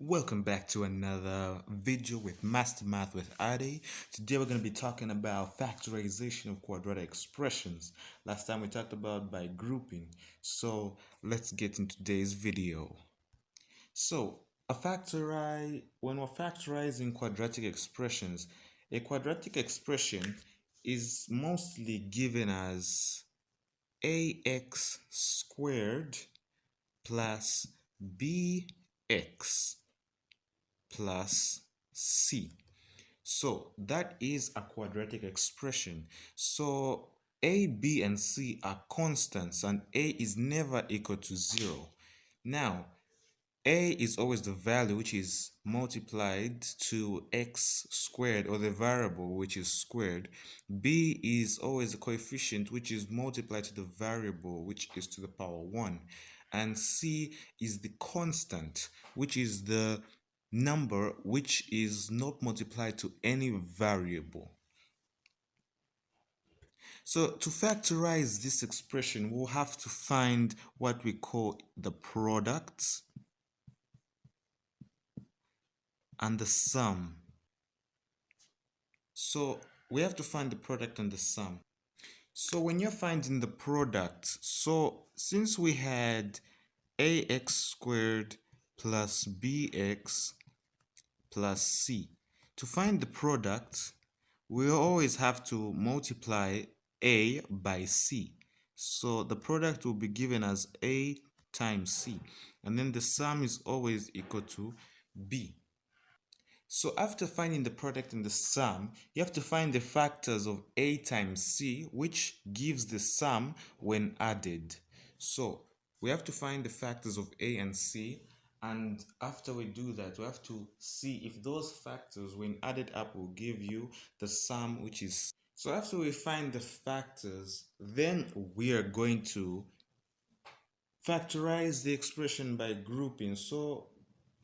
Welcome back to another video with Master Math with Adi. Today we're going to be talking about factorization of quadratic expressions. Last time we talked about by grouping. So let's get into today's video. So when we're factorizing quadratic expressions, a quadratic expression is mostly given as ax squared plus bx plus c. So that is a quadratic expression. So a, b, and c are constants and a is never equal to 0. Now, a is always the value which is multiplied to x squared, or the variable which is squared. B is always the coefficient which is multiplied to the variable which is to the power 1. And c is the constant, which is the number which is not multiplied to any variable. So to factorize this expression, we'll have to find what we call the product and the sum. So we have to find the product and the sum. So when you're finding the product, so since we had ax squared plus bx plus c, to find the product, we always have to multiply a by c. So the product will be given as a times c, and then the sum is always equal to b. So after finding the product and the sum, you have to find the factors of a times c, which gives the sum when added. So we have to find the factors of a and c, and after we do that, we have to see if those factors when added up will give you the sum, which is. So after we find the factors, then we are going to factorize the expression by grouping. So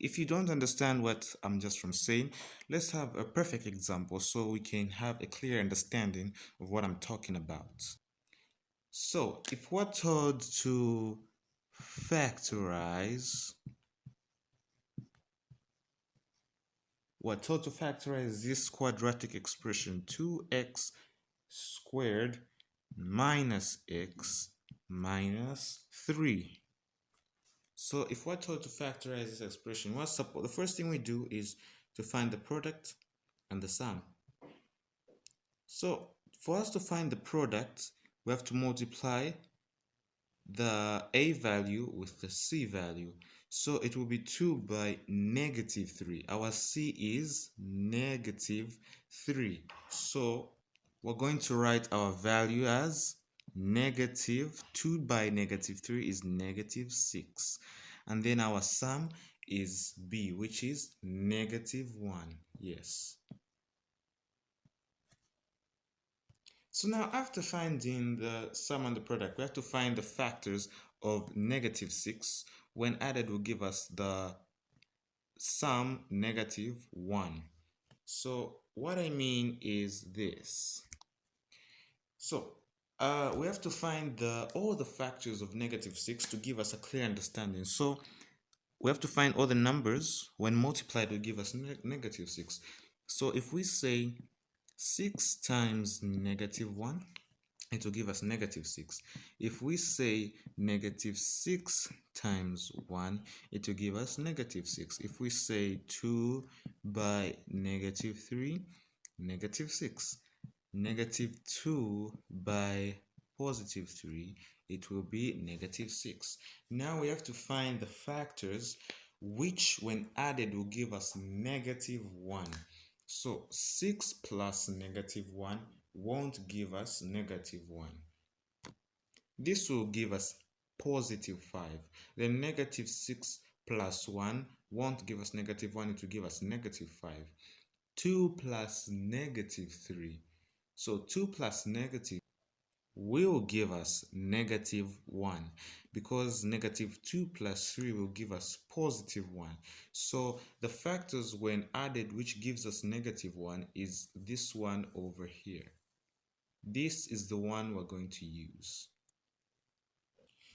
if you don't understand what I'm just from saying, let's have a perfect example so we can have a clear understanding of what I'm talking about. So if we're told to factorize, this quadratic expression, 2x squared minus x minus 3. So if we're told to factorize this expression, the first thing we do is to find the product and the sum. So for us to find the product, we have to multiply the a value with the c value. So it will be 2 by negative 3. Our c is negative 3. So we're going to write our value as negative 2 by negative 3 is negative 6. And then our sum is b, which is negative 1. Yes. So now after finding the sum and the product, we have to find the factors of negative 6. When added will give us the sum negative 1. So what I mean is this. So we have to find all the factors of negative 6 to give us a clear understanding. So we have to find all the numbers when multiplied will give us negative 6. So if we say 6 times negative 1, it will give us negative 6. If we say negative 6 times 1, it will give us negative 6. If we say 2 by negative 3, negative 6. Negative 2 by positive 3, it will be negative 6. Now we have to find the factors which when added will give us negative 1. So 6 plus negative 1 won't give us negative 1. This will give us positive 5. Then negative 6 plus 1 won't give us negative 1, it will give us negative 5. 2 plus negative 3. So 2 plus negative will give us negative 1, because negative 2 plus 3 will give us positive 1. So the factors when added which gives us negative 1 is this one over here. This is the one we're going to use.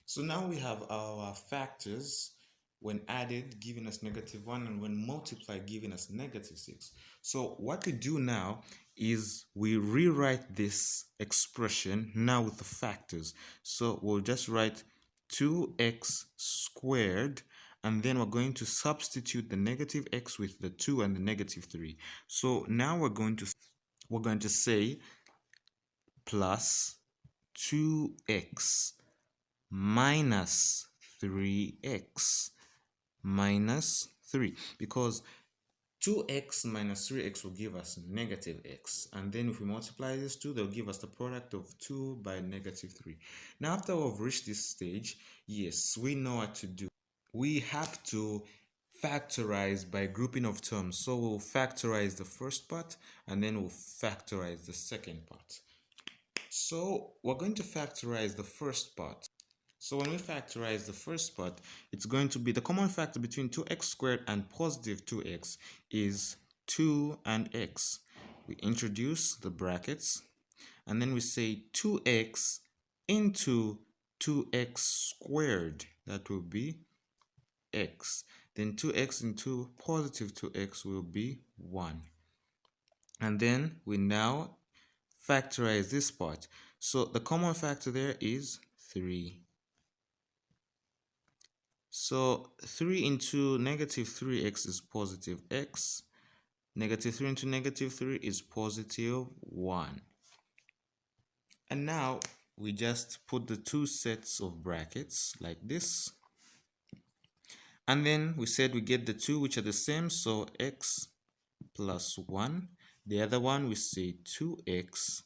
So now we have our factors when added giving us -1, and when multiplied giving us -6. So what we do now is we rewrite this expression now with the factors. So we'll just write 2x squared, and then we're going to substitute the -x with the 2 and the -3. So now we're going to say plus 2x minus 3x minus 3, because 2x minus 3x will give us -x, and then if we multiply these two, they'll give us the product of 2 by -3. Now after we've reached this stage, yes, we know what to do. We have to factorize by grouping of terms. So we'll factorize the first part, and then we'll factorize the second part. So we're going to factorize the first part. So when we factorize the first part, it's going to be the common factor between 2x squared and positive 2x is 2 and x. We introduce the brackets, and then we say 2x into 2x squared. That will be x. Then 2x into positive 2x will be 1. And then we now factorize this part. So the common factor there is 3. So 3 into -3x is positive x. -3 into -3 is positive 1. And now we just put the two sets of brackets like this. And then we said we get the two which are the same, so x plus 1. The other one we say 2x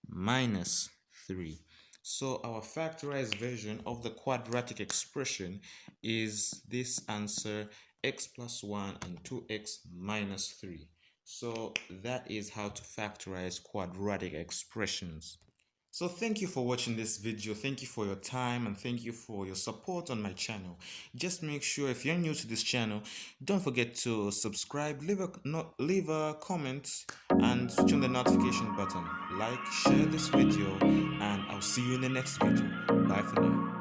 minus 3. So our factorized version of the quadratic expression is this answer, x plus 1 and 2x minus 3. So that is how to factorize quadratic expressions. So thank you for watching this video. Thank you for your time, and thank you for your support on my channel. Just make sure, if you're new to this channel, don't forget to subscribe, leave a comment, and switch on the notification button. Like, share this video, and I'll see you in the next video. Bye for now.